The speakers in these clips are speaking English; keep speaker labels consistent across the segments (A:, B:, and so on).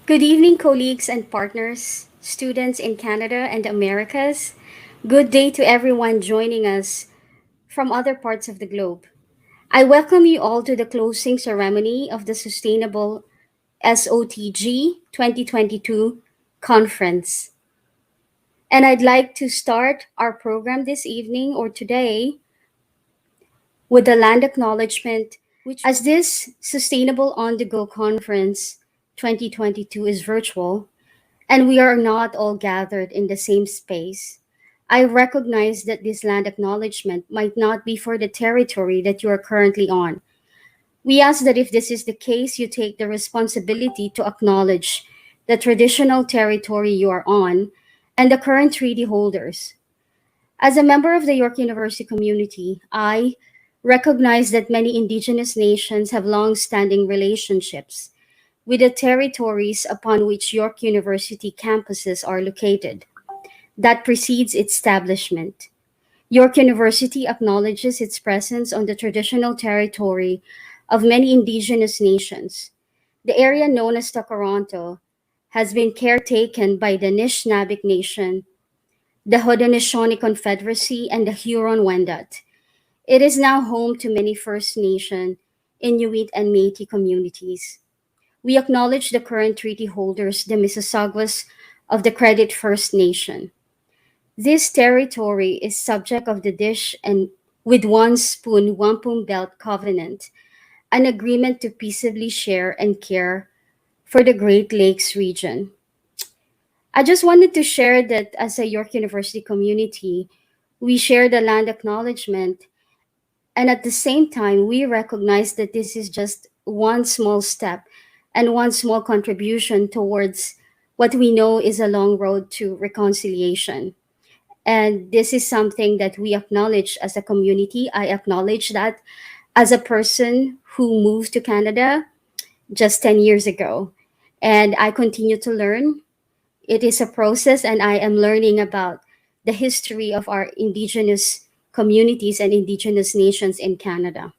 A: Good evening, colleagues and partners, students in Canada and the Americas. Good day to everyone joining us from other parts of the globe. I welcome you all to the closing ceremony of the Sustainable SOTG 2022 conference. And I'd like to start our program this evening or today with the land acknowledgement, which as this Sustainable on the Go conference 2022 is virtual, and we are not all gathered in the same space. I recognize that this land acknowledgement might not be for the territory that you are currently on. We ask that if this is the case, you take the responsibility to acknowledge the traditional territory you are on and the current treaty holders. As a member of the York University community, I recognize that many Indigenous nations have long standing relationships with the territories upon which York University campuses are located. That precedes its establishment. York University acknowledges its presence on the traditional territory of many Indigenous nations. The area known as Toronto has been caretaken by the Nishnabik Nation, the Haudenosaunee Confederacy, and the Huron-Wendat. It is now home to many First Nation, Inuit, and Métis communities. We acknowledge the current treaty holders, the Mississaugas of the Credit First Nation. This territory is subject of the Dish and with One Spoon Wampum Belt Covenant, an agreement to peaceably share and care for the Great Lakes region. I just wanted to share that as a York University community, we share the land acknowledgement, and at the same time, we recognize that this is just one small step and one small contribution towards what we know is a long road to reconciliation. And this is something that we acknowledge as a community. I acknowledge that as a person who moved to Canada just 10 years ago. And I continue to learn. It is a process, and I am learning about the history of our Indigenous communities and Indigenous nations in Canada.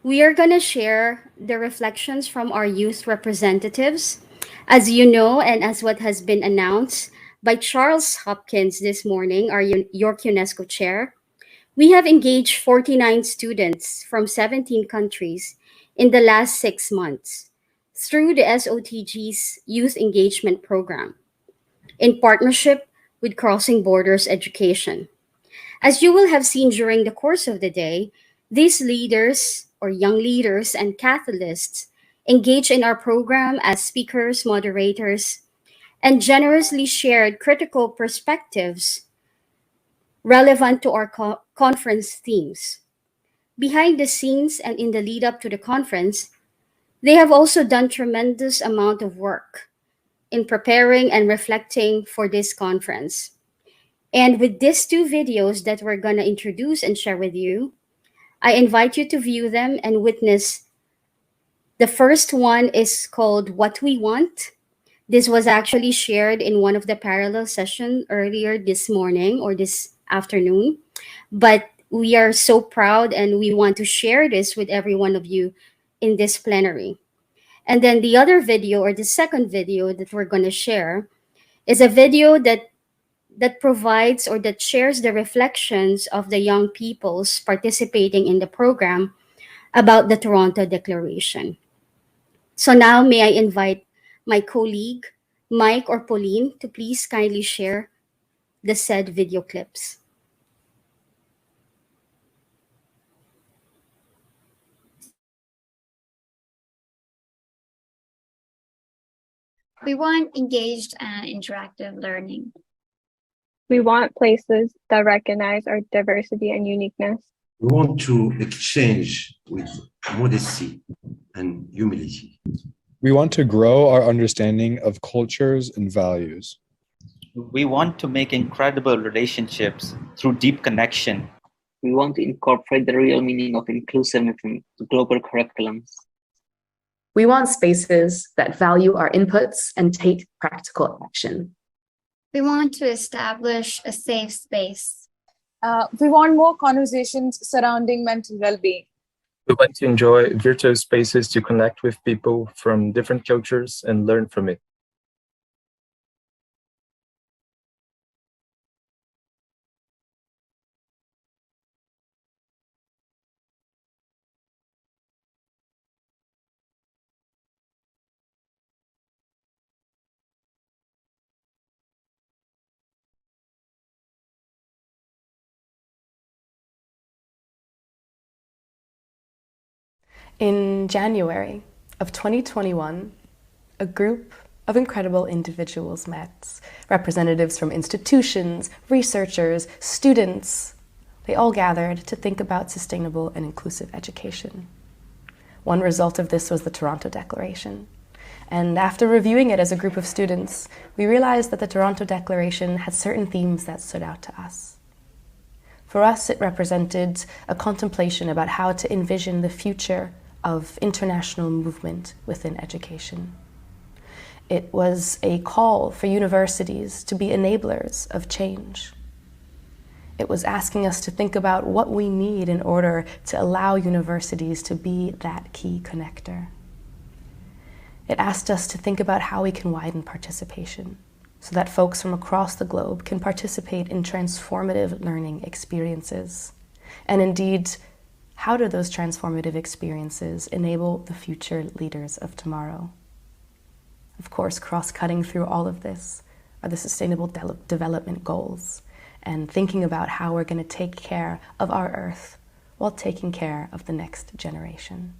A: We are going to share the reflections from our youth representatives. As you know, and as what has been announced by Charles Hopkins this morning, our York UNESCO chair, we have engaged 49 students from 17 countries in the last 6 months through the SOTG's Youth Engagement Program in partnership with Crossing Borders Education. As you will have seen during the course of the day, these leaders or young leaders and catalysts engage in our program as speakers, moderators, and generously shared critical perspectives relevant to our conference themes. Behind the scenes and in the lead up to the conference, they have also done tremendous amount of work in preparing and reflecting for this conference. And with these two videos that we're going to introduce and share with you, I invite you to view them and witness. The first one is called What We Want. This was actually shared in one of the parallel sessions earlier this morning or this afternoon. But we are so proud and we want to share this with every one of you in this plenary. And then the other video, or the second video that we're going to share, is a video that provides or that shares the reflections of the young peoples participating in the program about the Toronto Declaration. So now may I invite my colleague, Mike or Pauline, to please kindly share the said video clips.
B: We want engaged and interactive learning.
C: We want places that recognize our diversity and uniqueness.
D: We want to exchange with modesty and humility.
E: We want to grow our understanding of cultures and values.
F: We want to make incredible relationships through deep connection.
G: We want to incorporate the real meaning of inclusiveness into global curriculums.
H: We want spaces that value our inputs and take practical action.
B: We want to establish a safe space.
I: We want more conversations surrounding mental well-being. We want to enjoy virtual spaces to connect with people from different cultures and learn from it.
J: In January of 2021, a group of incredible individuals met. Representatives from institutions, researchers, students. They all gathered to think about sustainable and inclusive education. One result of this was the Toronto Declaration. And after reviewing it as a group of students, we realized that the Toronto Declaration had certain themes that stood out to us. For us, it represented a contemplation about how to envision the future of international movement within education. It was a call for universities to be enablers of change. It was asking us to think about what we need in order to allow universities to be that key connector. It asked us to think about how we can widen participation so that folks from across the globe can participate in transformative learning experiences. And indeed, how do those transformative experiences enable the future leaders of tomorrow? Of course, cross-cutting through all of this are the Sustainable Development Goals and thinking about how we're going to take care of our Earth while taking care of the next generation.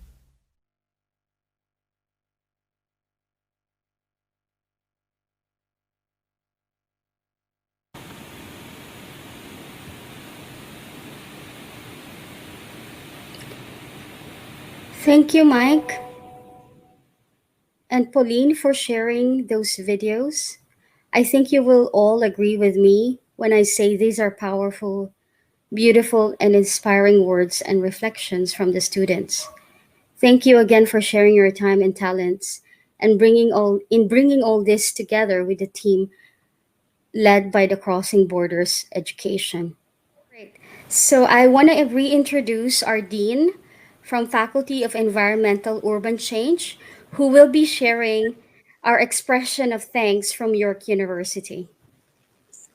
A: Thank you, Mike and Pauline, for sharing those videos. I think you will all agree with me when I say these are powerful, beautiful, and inspiring words and reflections from the students. Thank you again for sharing your time and talents and bringing all this together with the team led by the Crossing Borders Education. Great. So I want to reintroduce our dean from Faculty of Environmental Urban Change, who will be sharing our expression of thanks from York University.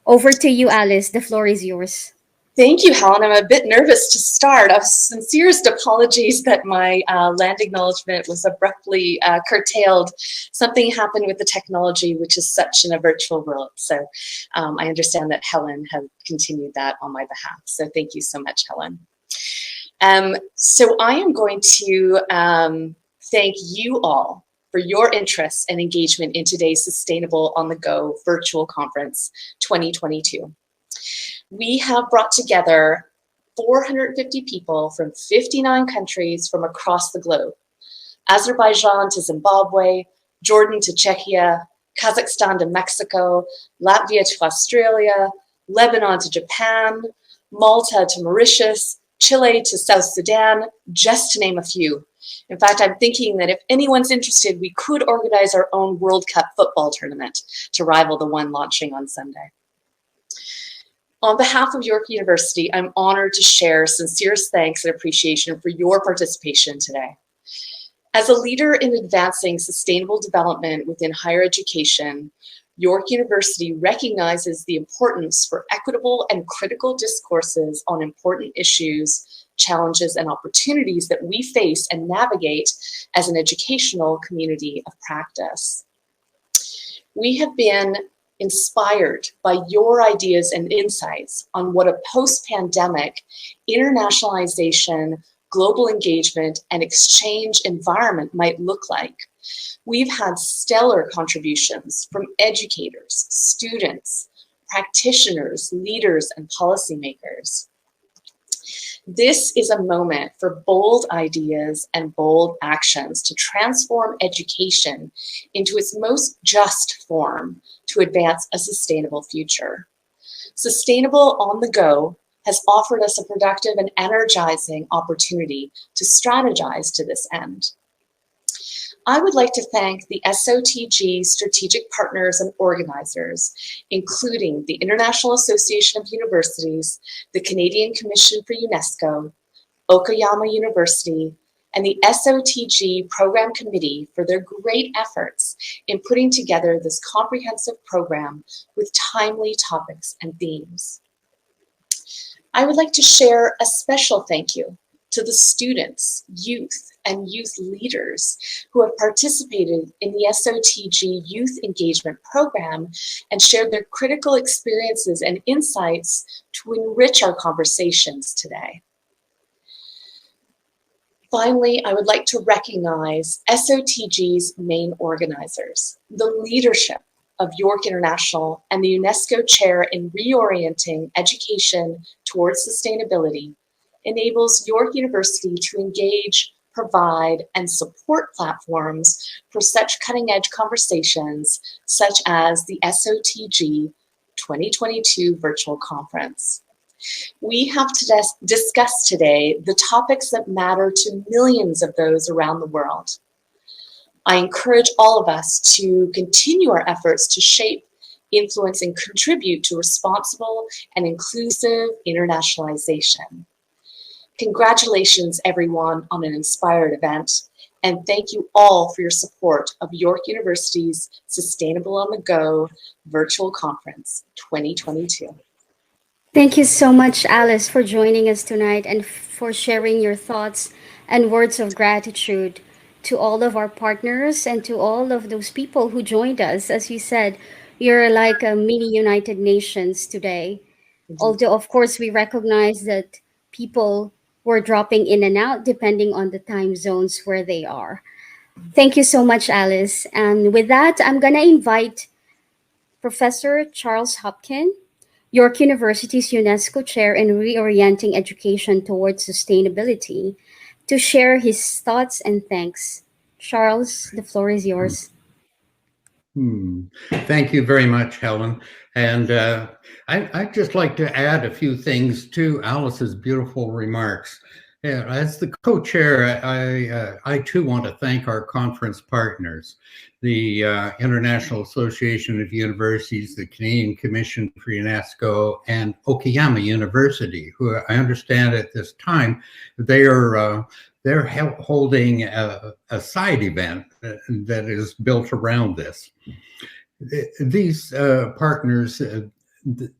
A: Over to you, Alice. The floor is yours.
K: Thank you, Helen. I'm a bit nervous to start. Sincerest apologies that my land acknowledgement was abruptly curtailed. Something happened with the technology, which is such in a virtual world. So I understand that Helen has continued that on my behalf. So thank you so much, Helen. So I am going to thank you all for your interest and engagement in today's Sustainable on the Go virtual conference 2022. We have brought together 450 people from 59 countries from across the globe. Azerbaijan to Zimbabwe, Jordan to Czechia, Kazakhstan to Mexico, Latvia to Australia, Lebanon to Japan, Malta to Mauritius, Chile to South Sudan, just to name a few. In fact, I'm thinking that if anyone's interested, we could organize our own World Cup football tournament to rival the one launching on Sunday. On behalf of York University, I'm honored to share sincerest thanks and appreciation for your participation today. As a leader in advancing sustainable development within higher education, York University recognizes the importance for equitable and critical discourses on important issues, challenges, and opportunities that we face and navigate as an educational community of practice. We have been inspired by your ideas and insights on what a post-pandemic internationalization, global engagement, and exchange environment might look like. We've had stellar contributions from educators, students, practitioners, leaders, and policymakers. This is a moment for bold ideas and bold actions to transform education into its most just form to advance a sustainable future. Sustainable on the Go has offered us a productive and energizing opportunity to strategize to this end. I would like to thank the SOTG strategic partners and organizers, including the International Association of Universities, the Canadian Commission for UNESCO, Okayama University, and the SOTG Program Committee for their great efforts in putting together this comprehensive program with timely topics and themes. I would like to share a special thank you to the students, youth, and youth leaders who have participated in the SOTG Youth Engagement Program and shared their critical experiences and insights to enrich our conversations today. Finally, I would like to recognize SOTG's main organizers, the leadership of York International and the UNESCO Chair in Reorienting Education Towards Sustainability enables York University to engage, provide, and support platforms for such cutting-edge conversations such as the SOTG 2022 virtual conference. We have to discuss today the topics that matter to millions of those around the world. I encourage all of us to continue our efforts to shape, influence, and contribute to responsible and inclusive internationalization. Congratulations, everyone, on an inspired event, and thank you all for your support of York University's Sustainable on the Go Virtual Conference 2022.
A: Thank you so much, Alice, for joining us tonight and for sharing your thoughts and words of gratitude to all of our partners and to all of those people who joined us. As you said, you're like a mini United Nations today. Although, of course, we recognize that people were dropping in and out depending on the time zones where they are. Thank you so much, Alice. And with that, I'm going to invite Professor Charles Hopkins, York University's UNESCO Chair in Reorienting Education Towards Sustainability, to share his thoughts and thanks. Charles, the floor is yours.
L: Thank you very much, Helen. And I'd just like to add a few things to Alice's beautiful remarks. Yeah, as the co-chair, I too want to thank our conference partners, the International Association of Universities, the Canadian Commission for UNESCO, and Okayama University, who I understand at this time they're holding a side event that is built around this. These partners,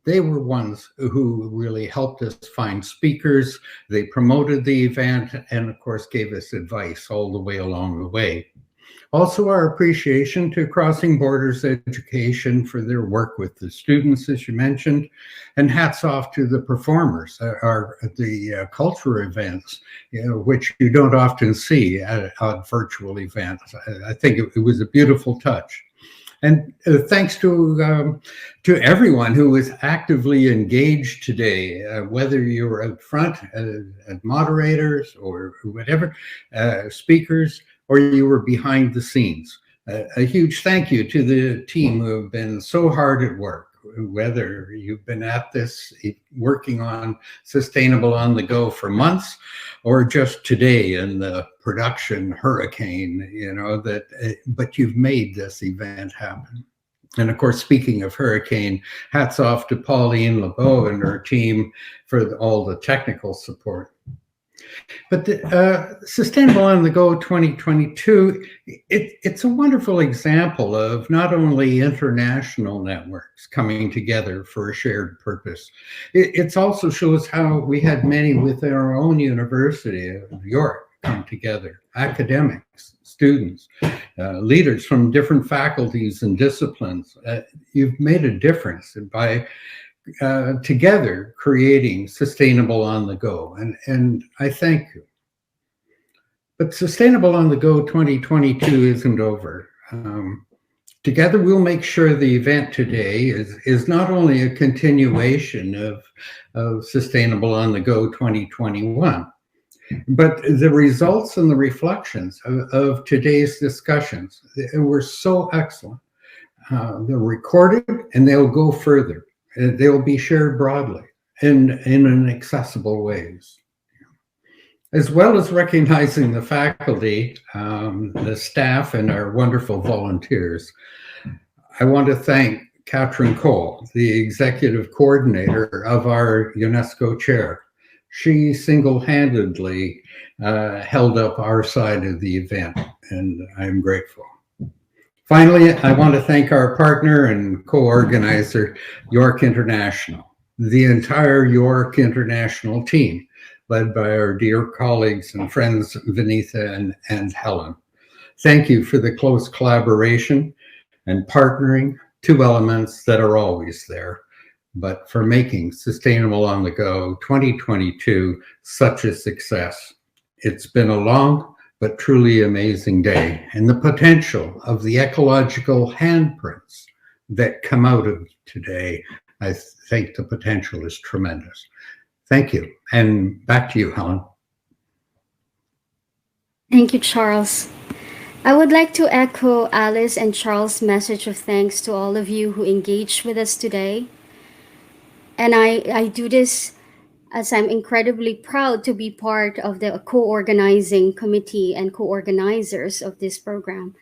L: they were ones who really helped us find speakers. They promoted the event and, of course, gave us advice all the way along the way. Also, our appreciation to Crossing Borders Education for their work with the students, as you mentioned, and hats off to the performers, the cultural events, which you don't often see at virtual events. I think it was a beautiful touch. And thanks to everyone who was actively engaged today, whether you were out front as moderators or whatever, speakers, or you were behind the scenes. A huge thank you to the team who have been so hard at work, whether you've been at this working on Sustainable on the Go for months, or just today in the production hurricane, but you've made this event happen. And of course, speaking of hurricane, hats off to Pauline LeBeau and her team for all the technical support. But the Sustainable on the Go 2022, it's a wonderful example of not only international networks coming together for a shared purpose. It also shows how we had many within our own University of York come together, academics, students, leaders from different faculties and disciplines. You've made a difference by together creating Sustainable on the Go, and I thank you. But Sustainable on the Go 2022 isn't over. Together we'll make sure the event today is not only a continuation of Sustainable on the Go 2021, but the results and the reflections of today's discussions were so excellent. They're recorded and they'll go further. They'll be shared broadly and in accessible ways. As well as recognizing the faculty, the staff, and our wonderful volunteers, I want to thank Catherine Cole, the executive coordinator of our UNESCO chair, She single-handedly held up our side of the event, and I'm grateful. Finally, I want to thank our partner and co-organizer, York International, the entire York International team, led by our dear colleagues and friends, Vinitha and Helen. Thank you for the close collaboration and partnering, two elements that are always there, but for making Sustainable on the Go 2022 such a success. It's been a long but truly amazing day, and the potential of the ecological handprints that come out of today, I think the potential is tremendous. Thank you, and back to you, Helen.
A: Thank you, Charles. I would like to echo Alice and Charles' message of thanks to all of you who engaged with us today. And I do this as I'm incredibly proud to be part of the co-organizing committee and co-organizers of this program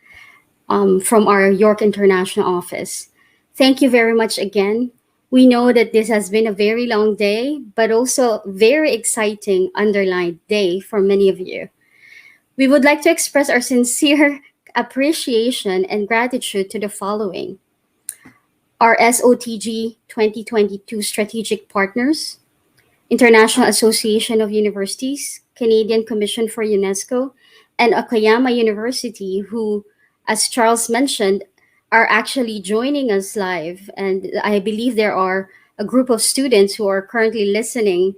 A: from our York International office. Thank you very much again. We know that this has been a very long day, but also very exciting underlined day for many of you. We would like to express our sincere appreciation and gratitude to the following: our SOTG 2022 strategic partners, International Association of Universities, Canadian Commission for UNESCO, and Okayama University, who, as Charles mentioned, are actually joining us live. And I believe there are a group of students who are currently listening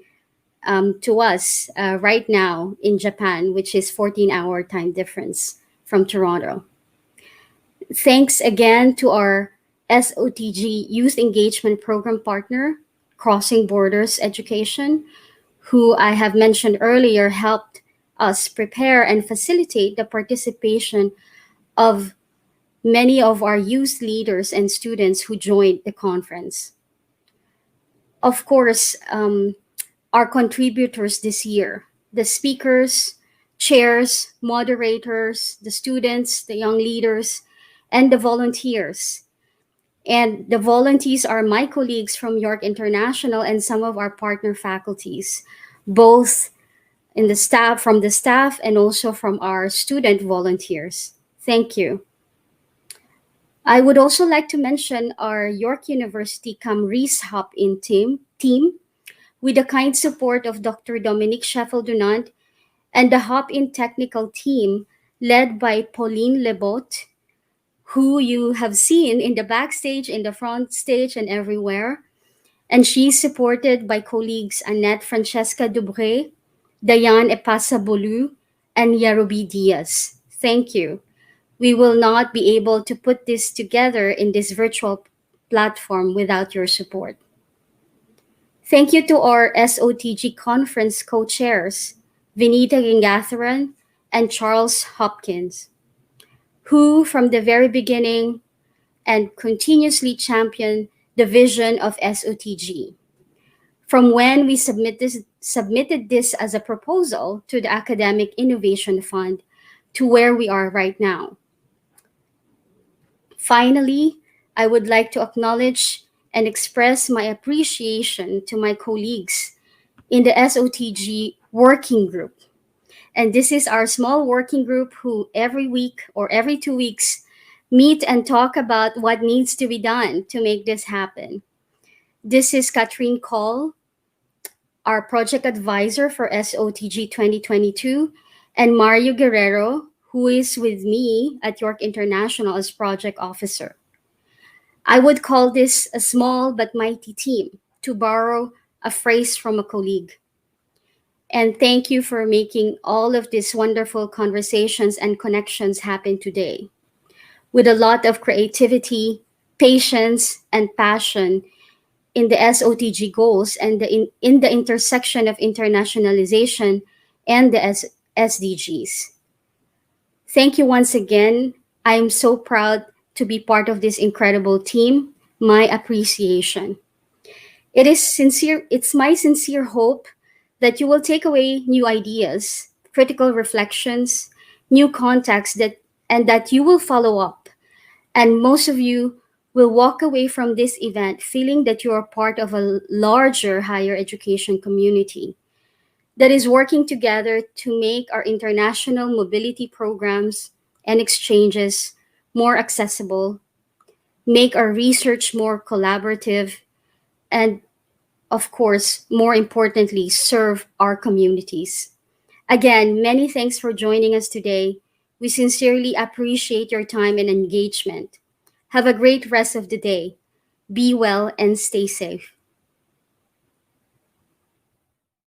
A: to us right now in Japan, which is 14-hour time difference from Toronto. Thanks again to our SOTG Youth Engagement Program partner, Crossing Borders Education, who I have mentioned earlier helped us prepare and facilitate the participation of many of our youth leaders and students who joined the conference. Of course, our contributors this year, the speakers, chairs, moderators, the students, the young leaders, and the volunteers. And the volunteers are my colleagues from York International and some of our partner faculties, both in the staff, from the staff, and also from our student volunteers. Thank you. I would also like to mention our York University Camrys Hop-In team, with the kind support of Dr. Dominique Scheffel-Dunant and the Hop-In technical team led by Pauline Lebot, who you have seen in the backstage, in the front stage, and everywhere. And she's supported by colleagues Annette Francesca Dubré, Dayan Epasa-Bolu, and Yarubi Diaz. Thank you. We will not be able to put this together in this virtual platform without your support. Thank you to our SOTG conference co-chairs, Vinitha Gengatharan and Charles Hopkins, who from the very beginning and continuously championed the vision of SOTG. From when we submitted this as a proposal to the Academic Innovation Fund to where we are right now. Finally, I would like to acknowledge and express my appreciation to my colleagues in the SOTG working group. And this is our small working group who every week or every 2 weeks meet and talk about what needs to be done to make this happen. This is Catherine Call, our project advisor for SOTG 2022, and Mario Guerrero, who is with me at York International as project officer. I would call this a small but mighty team, to borrow a phrase from a colleague. And thank you for making all of these wonderful conversations and connections happen today. With a lot of creativity, patience, and passion in the SOTG goals and in the intersection of internationalization and the SDGs. Thank you once again. I am so proud to be part of this incredible team. My appreciation. It's my sincere hope that you will take away new ideas, critical reflections, new contacts and that you will follow up. And most of you will walk away from this event feeling that you are part of a larger higher education community. that is working together to make our international mobility programs and exchanges more accessible, make our research more collaborative, and of course, more importantly, serve our communities. Again, many thanks for joining us today. We sincerely appreciate your time and engagement. Have a great rest of the day. Be well and stay safe.